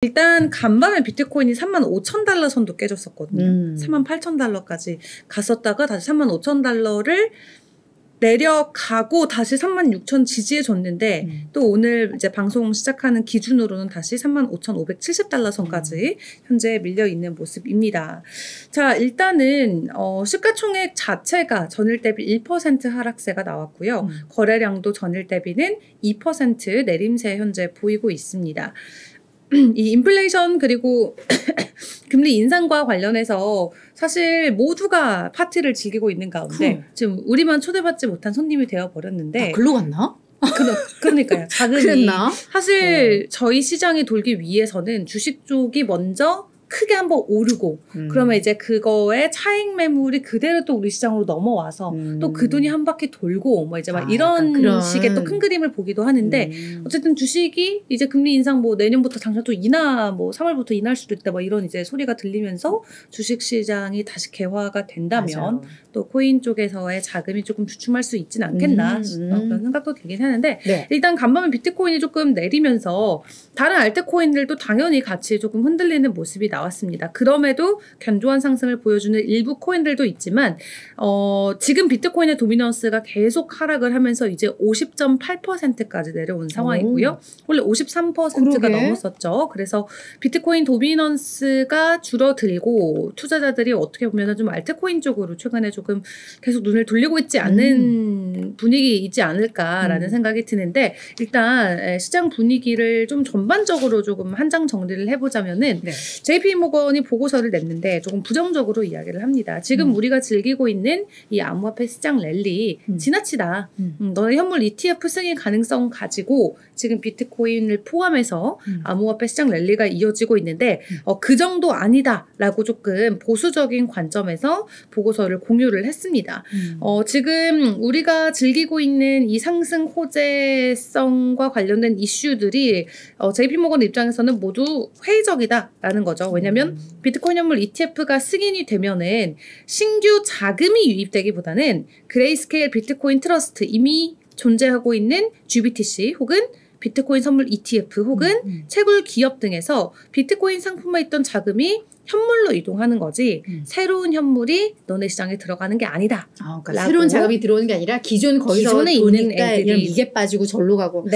일단 간밤에 비트코인이 35,000달러 선도 깨졌었거든요. 38,000달러까지 갔었다가 다시 35,000달러를 내려가고 다시 36,000 지지해줬는데 또 오늘 이제 방송 시작하는 기준으로는 다시 35,570달러 선까지 현재 밀려있는 모습입니다. 자, 일단은 시가총액 자체가 전일 대비 1% 하락세가 나왔고요. 거래량도 전일 대비는 2% 내림세 현재 보이고 있습니다. 이 인플레이션 그리고 금리 인상과 관련해서 사실 모두가 파티를 즐기고 있는 가운데 지금 우리만 초대받지 못한 손님이 되어버렸는데 글로 갔나? 그러니까요. 자금이 그랬나? 사실 저희 시장이 돌기 위해서는 주식 쪽이 먼저 크게 한번 오르고 그러면 이제 그거에 차익 매물이 그대로 또 우리 시장으로 넘어와서 또 그 돈이 한 바퀴 돌고 뭐 이제 막 이런 식의 또 큰 그림을 보기도 하는데 어쨌든 주식이 이제 금리 인상 뭐 내년부터 당장 또 인하 뭐 3월부터 인할 수도 있다 뭐 이런 이제 소리가 들리면서 주식 시장이 다시 개화가 된다면 또 코인 쪽에서의 자금이 조금 주춤할 수 있진 않겠나 그런 생각도 들긴 하는데 일단 간밤에 비트코인이 조금 내리면서 다른 알트코인들도 당연히 같이 조금 흔들리는 모습이 나왔습니다. 그럼에도 견조한 상승을 보여주는 일부 코인들도 있지만 지금 비트코인의 도미넌스가 계속 하락을 하면서 이제 50.8%까지 내려온 상황이고요. 원래 53%가 넘었었죠. 그래서 비트코인 도미넌스가 줄어들고 투자자들이 어떻게 보면 좀 알트코인 쪽으로 최근에 조금 계속 눈을 돌리고 있지 않는 분위기이지 않을까라는 생각이 드는데 일단 시장 분위기를 좀 전반적으로 조금 한 장 정리를 해보자면은 JP모건이 보고서를 냈는데 조금 부정적으로 이야기를 합니다. 지금 우리가 즐기고 있는 이 암호화폐 시장 랠리 지나치다. 너네 현물 ETF 승인 가능성 가지고 지금 비트코인을 포함해서 암호화폐 시장 랠리가 이어지고 있는데 그 정도 아니다라고 조금 보수적인 관점에서 보고서를 공유를 했습니다. 지금 우리가 즐기고 있는 이 상승 호재성과 관련된 이슈들이 JP모건 입장에서는 모두 회의적이다라는 거죠. 왜냐하면 비트코인 현물 ETF가 승인이 되면은 신규 자금이 유입되기보다는 그레이스케일 비트코인 트러스트 이미 존재하고 있는 GBTC 혹은 비트코인 선물 ETF 혹은 채굴 기업 등에서 비트코인 상품에 있던 자금이 현물로 이동하는 거지 새로운 현물이 너네 시장에 들어가는 게 아니다. 그러니까 새로운 자금이 들어오는 게 아니라 기존 거기서 있는 애들이 이게 빠지고 절로 가고.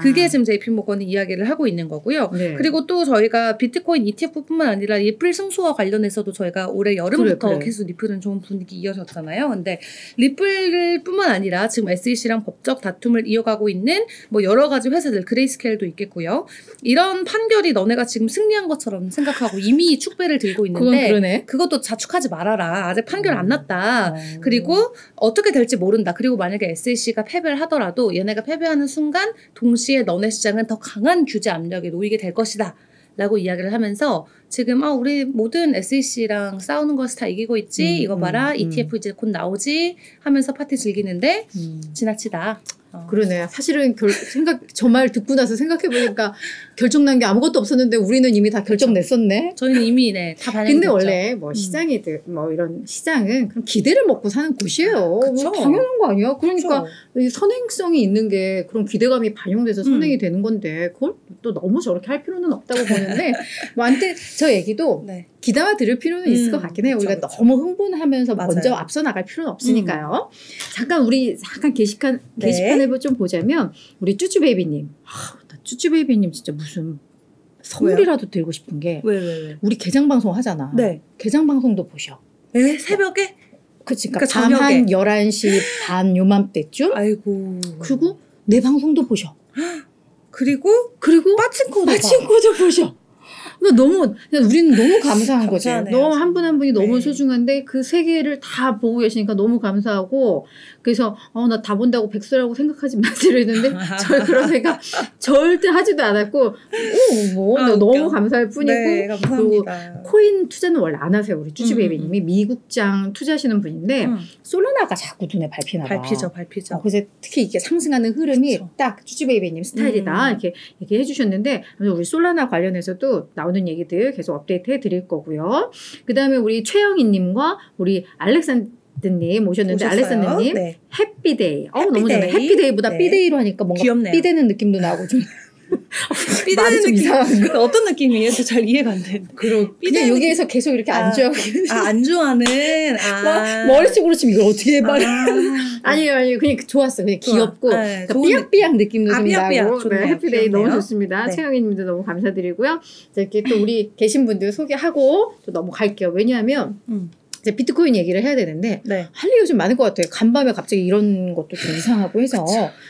그게 지금 JP모건이 이야기를 하고 있는 거고요. 그리고 또 저희가 비트코인 ETF뿐만 아니라 리플 승수와 관련해서도 저희가 올해 여름부터 계속 리플은 좋은 분위기 이어졌잖아요. 근데 리플뿐만 아니라 지금 SEC랑 법적 다툼을 이어가고 있는 뭐 여러 가지 회사들 그레이스케일도 있겠고요. 이런 판결이 너네가 지금 승리한 것처럼 생각하고 이미 축배를 들고 있는데 그것도 자축하지 말아라. 아직 판결 안 났다. 그리고 어떻게 될지 모른다. 그리고 만약에 SEC가 패배를 하더라도 얘네가 패배하는 순간 동시에 너네 시장은 더 강한 규제 압력에 놓이게 될 것이다. 라고 이야기를 하면서 지금 우리 모든 SEC랑 싸우는 것을 다 이기고 있지. 이거 봐라. ETF 이제 곧 나오지 하면서 파티 즐기는데 지나치다. 그러네. 사실은 저 말 듣고 나서 생각해보니까 결정난 게 아무것도 없었는데 우리는 이미 다 결정 냈었네. 저희는 이미 다 반영됐죠. 근데 원래 뭐 시장이든 뭐 이런 시장은 그럼 기대를 먹고 사는 곳이에요. 뭐 당연한 거 아니야? 그러니까 이 선행성이 있는 게 그런 기대감이 반영돼서 선행이 되는 건데 그걸 또 너무 저렇게 할 필요는 없다고 보는데 뭐 아무튼 저 얘기도 기다려 들을 필요는 있을 것 같긴 해요. 우리가 너무 흥분하면서 먼저 앞서 나갈 필요는 없으니까요. 잠깐 우리 게시판에 좀 보자면 우리 쭈쭈베이비님. 나 쭈쭈베이비님 진짜 무슨 선물이라도 드리고 싶은 게 왜? 우리 개장방송 하잖아. 개장방송도 보셔. 새벽에? 그러니까 밤 한 11시 반 요맘때쯤. 아이고. 그리고 내 방송도 보셔. 그리고 빠친코도 보셔. 우리는 너무 감사한 거지. 너무 한 분 한 분이 너무 소중한데 그 세 개를 다 보고 계시니까 너무 감사하고 그래서 나 다 본다고 백수라고 생각하지 마시려 했는데 그런 생각 절대 하지도 않았고 너무 감사할 뿐이고 감사합니다. 그리고 코인 투자는 원래 안 하세요. 우리 쭈쭈베이비님이 미국장 투자하시는 분인데 솔라나가 자꾸 눈에 밟히나 봐. 밟히죠. 그래서 특히 이게 상승하는 흐름이 딱 쭈쭈베이비님 스타일이다 이렇게 얘기해 주셨는데 우리 솔라나 관련해서도 나오는 얘기들 계속 업데이트 해드릴 거고요. 그 다음에 우리 최영희님과 우리 알렉산드님 오셨는데 알렉산드님 해피데이. 너무 좋네. 해피데이보다 삐데이로 하니까 뭔가 삐되는 느낌도 나고 좀 삐드는 좀 느낌. 이상한가? 어떤 느낌이에요? 저 잘 이해가 안 되는데. 그냥 여기에서 계속 이렇게 안주하고 안주하는. 머릿속으로 지금 이걸 어떻게 말해? 아. 아니요. 그냥 좋았어. 그냥 귀엽고 네, 그러니까 삐약삐약 느낌도 좀 삐약삐약. 나고. 좋네요. 해피데이 귀엽네요. 너무 좋습니다. 네. 최영희님도 너무 감사드리고요. 이렇게 또 우리 계신 분들 소개하고 또 넘어갈게요. 왜냐하면 이제 비트코인 얘기를 해야 되는데 네. 할 얘기가 좀 많을 것 같아요. 간밤에 갑자기 이런 것도 좀 이상하고 해서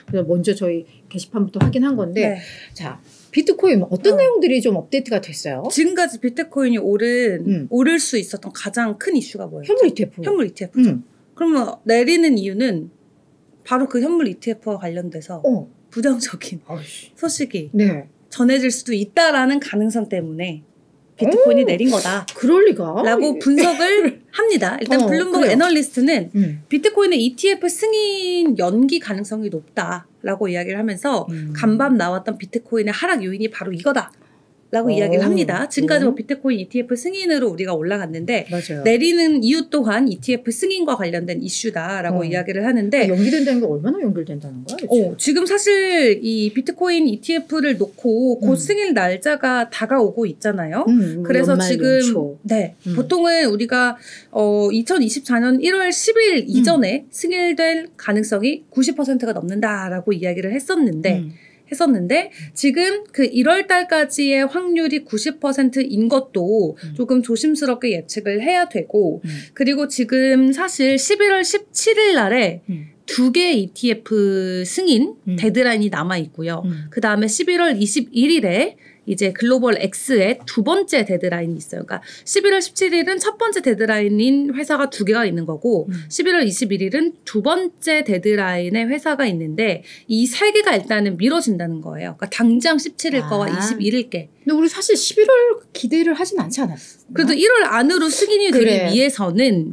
그래서 먼저 저희 게시판부터 확인한 건데 네. 자 비트코인 어떤 내용들이 좀 업데이트가 됐어요? 지금까지 비트코인이 오를 수 있었던 가장 큰 이슈가 뭐예요? 현물 ETF. 현물 ETF죠. 그러면 내리는 이유는 바로 그 현물 ETF와 관련돼서 부정적인 소식이 네. 전해질 수도 있다라는 가능성 때문에 비트코인이 내린 거다. 그럴 리가. 라고 분석을 합니다. 일단 블룸버그 애널리스트는 비트코인의 ETF 승인 연기 가능성이 높다라고 이야기를 하면서 간밤 나왔던 비트코인의 하락 요인이 바로 이거다. 라고 이야기를 합니다. 지금까지 뭐 비트코인 ETF 승인으로 우리가 올라갔는데 맞아요. 내리는 이유 또한 ETF 승인과 관련된 이슈다라고 이야기를 하는데 연기된다는 게 얼마나 연결된다는 거야? 지금 사실 이 비트코인 ETF를 놓고 곧 승인 날짜가 다가오고 있잖아요. 그래서 지금 보통은 우리가 2024년 1월 10일 이전에 승인될 가능성이 90%가 넘는다라고 이야기를 했었는데 지금 그 1월 달까지의 확률이 90%인 것도 조금 조심스럽게 예측을 해야 되고 그리고 지금 사실 11월 17일 날에 2개 ETF 승인 데드라인이 남아 있고요. 그 다음에 11월 21일에 이제 글로벌 X의 두 번째 데드라인이 있어요. 그러니까 11월 17일은 첫 번째 데드라인인 회사가 2개가 있는 거고 11월 21일은 두 번째 데드라인의 회사가 있는데 이 3개가 일단은 미뤄진다는 거예요. 그러니까 당장 17일 거와 21일 게. 근데 우리 사실 11월 기대를 하진 않지 않았어? 그래도 1월 안으로 승인이 되기 위해서는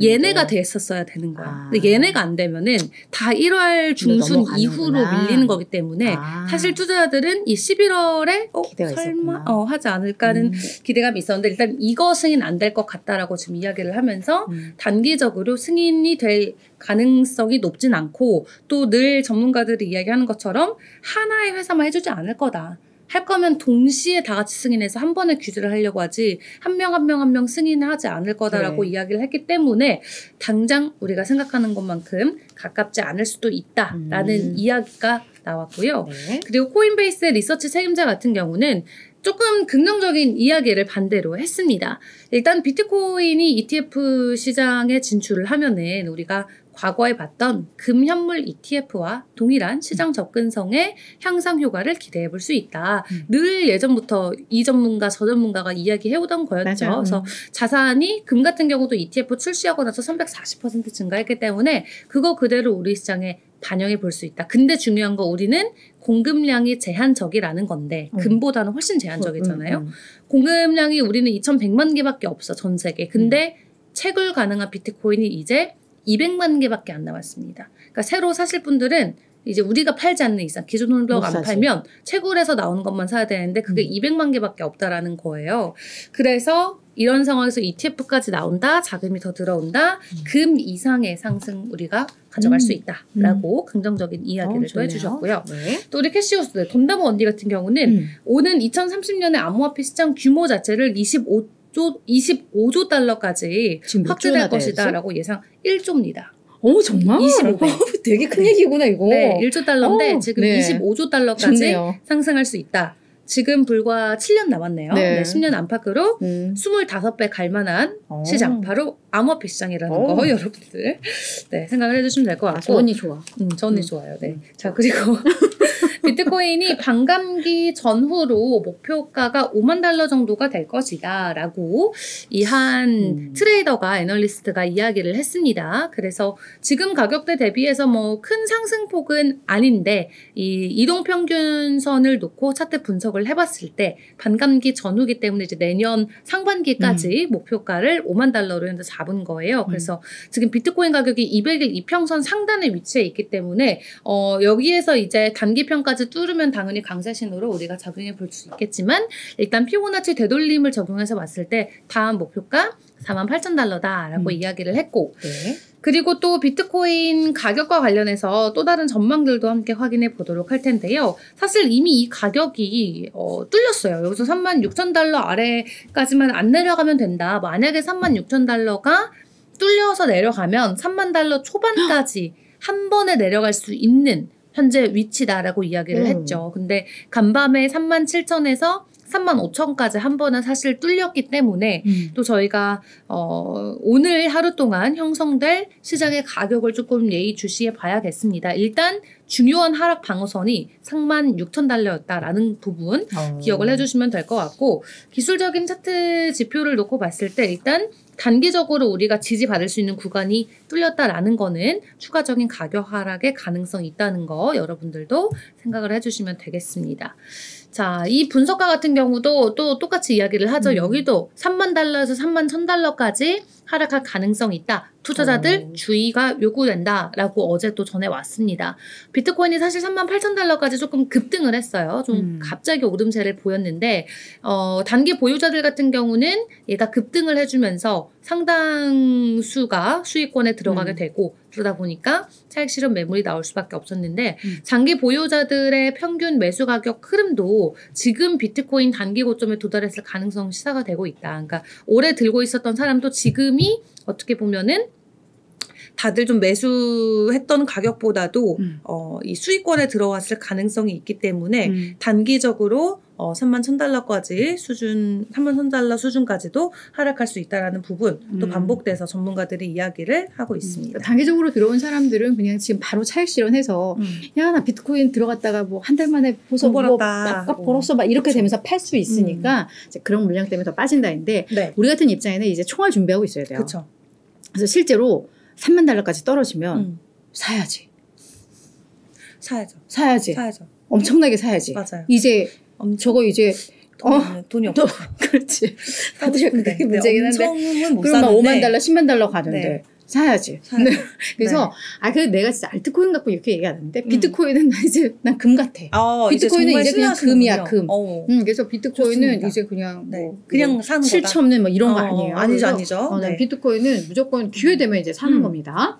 얘네가 됐었어야 되는 거야. 근데 얘네가 안 되면은 다 1월 중순 이후로 밀리는 거기 때문에 사실 투자자들은 이 11월에 설마 하지 않을까 하는 기대감이 있었는데 일단 이거 승인 안 될 것 같다라고 지금 이야기를 하면서 단기적으로 승인이 될 가능성이 높진 않고 또 늘 전문가들이 이야기하는 것처럼 하나의 회사만 해주지 않을 거다. 할 거면 동시에 다 같이 승인해서 한 번에 규제를 하려고 하지 한 명 한 명 승인을 하지 않을 거다라고 이야기를 했기 때문에 당장 우리가 생각하는 것만큼 가깝지 않을 수도 있다라는 이야기가 나왔고요. 그리고 코인베이스 리서치 책임자 같은 경우는 조금 긍정적인 이야기를 반대로 했습니다. 일단 비트코인이 ETF 시장에 진출을 하면은 우리가 과거에 봤던 금현물 ETF와 동일한 시장 접근성의 향상 효과를 기대해 볼 수 있다. 늘 예전부터 이 전문가 저 전문가가 이야기해오던 거였죠. 맞아요. 그래서 자산이 금 같은 경우도 ETF 출시하고 나서 340% 증가했기 때문에 그거 그대로 우리 시장에 반영해 볼 수 있다. 근데 중요한 거 우리는 공급량이 제한적이라는 건데 금보다는 훨씬 제한적이잖아요. 공급량이 우리는 2,100만 개밖에 없어 전 세계. 근데 채굴 가능한 비트코인이 이제 200만 개밖에 안 남았습니다. 그러니까 새로 사실 분들은 이제 우리가 팔지 않는 이상 기존 홀더가 안 팔면 채굴해서 나오는 것만 사야 되는데 그게 200만 개밖에 없다라는 거예요. 그래서 이런 상황에서 ETF까지 나온다, 자금이 더 들어온다, 금 이상의 상승 우리가 가져갈 수 있다라고 긍정적인 이야기를 또 해주셨고요. 또 우리 캐시우스 돈다모 언니 같은 경우는 오는 2030년에 암호화폐 시장 규모 자체를 25조 달러까지 확대될 것이다라고 예상 1조입니다. 정말? 25배. 되게 큰 얘기구나 이거. 네, 1조 달러인데 지금 25조 달러까지 좋네요. 상승할 수 있다. 지금 불과 7년 남았네요. 10년 안팎으로 25배 갈 만한 시장, 바로 암호화폐 시장이라는 거 여러분들 생각을 해주시면 될 것 같고. 저 언니 좋아. 저 언니 좋아요. 자, 그리고 비트코인이 반감기 전후로 목표가가 5만 달러 정도가 될 것이다 라고 이 한 트레이더가 애널리스트가 이야기를 했습니다. 그래서 지금 가격대 대비해서 뭐 큰 상승폭은 아닌데 이 이동평균선을 놓고 차트 분석을 해봤을 때 반감기 전후기 때문에 이제 내년 상반기까지 목표가를 5만 달러로 현재 잡은 거예요. 그래서 지금 비트코인 가격이 200일 이평선 상단에 위치해 있기 때문에 여기에서 이제 단기평까지 뚫으면 당연히 강세 신호로 우리가 작용해 볼 수 있겠지만 일단 피보나치 되돌림을 적용해서 봤을 때 다음 목표가 48,000달러다라고 이야기를 했고 그리고 또 비트코인 가격과 관련해서 또 다른 전망들도 함께 확인해 보도록 할 텐데요. 사실 이미 이 가격이 뚫렸어요. 여기서 36,000달러 아래까지만 안 내려가면 된다. 만약에 36,000달러가 뚫려서 내려가면 30,000달러 초반까지 한 번에 내려갈 수 있는 현재 위치다라고 이야기를 했죠. 근데 간밤에 37,000에서 35,000까지 한 번은 사실 뚫렸기 때문에 또 저희가 오늘 하루 동안 형성될 시장의 가격을 조금 예의주시해 봐야겠습니다. 일단 중요한 하락 방어선이 36,000달러였다라는 부분 기억을 해주시면 될 것 같고, 기술적인 차트 지표를 놓고 봤을 때 일단 단기적으로 우리가 지지받을 수 있는 구간이 뚫렸다라는 거는 추가적인 가격 하락의 가능성이 있다는 거 여러분들도 생각을 해주시면 되겠습니다. 자, 이 분석가 같은 경우도 또 똑같이 이야기를 하죠. 여기도 30,000달러에서 31,000달러까지 하락할 가능성이 있다. 투자자들 주의가 요구된다라고 어제 또 전해왔습니다. 비트코인이 사실 38,000달러까지 조금 급등을 했어요. 좀 갑자기 오름세를 보였는데 단기 보유자들 같은 경우는 얘가 급등을 해주면서 상당수가 수익권에 들어가게 되고, 그러다 보니까 차익 실현 매물이 나올 수밖에 없었는데 장기 보유자들의 평균 매수 가격 흐름도 지금 비트코인 단기 고점에 도달했을 가능성이 시사가 되고 있다. 그러니까 오래 들고 있었던 사람도 지금이 어떻게 보면은 다들 좀 매수했던 가격보다도 이 수익권에 들어왔을 가능성이 있기 때문에 단기적으로 31,000달러까지 수준, 31,000달러 수준까지도 하락할 수 있다라는 부분 또 반복돼서 전문가들이 이야기를 하고 있습니다. 단기적으로 들어온 사람들은 그냥 지금 바로 차익 실현해서 야, 나 비트코인 들어갔다가 뭐 한 달 만에 보서 뭐 밥값 벌었어 막 이렇게 되면서 팔 수 있으니까 이제 그런 물량 때문에 더 빠진다는데, 네. 우리 같은 입장에는 이제 총알 준비하고 있어야 돼요. 그렇죠. 그래서 실제로 30,000달러까지 떨어지면 사야지. 사야지. 엄청나게 사야지. 맞아요. 이제 저거 이제 돈이 없어. 그렇지. 다들 그게 문제긴 한데. 엄청은 못 그럼 막 사는데 5만 달러, 10만 달러 가는데. 네. 사야지. 네. 그래서 그래서 내가 진짜 알트코인 갖고 이렇게 얘기 안 하는데 비트코인은 난 금 같아. 비트코인은 이제 그냥 금이야, 금. 그래서 비트코인은 좋습니다. 이제 그냥 뭐 그냥 사는 거다. 실체 없는 뭐 이런 거 아니에요. 아니죠. 비트코인은 무조건 기회 되면 이제 사는 겁니다.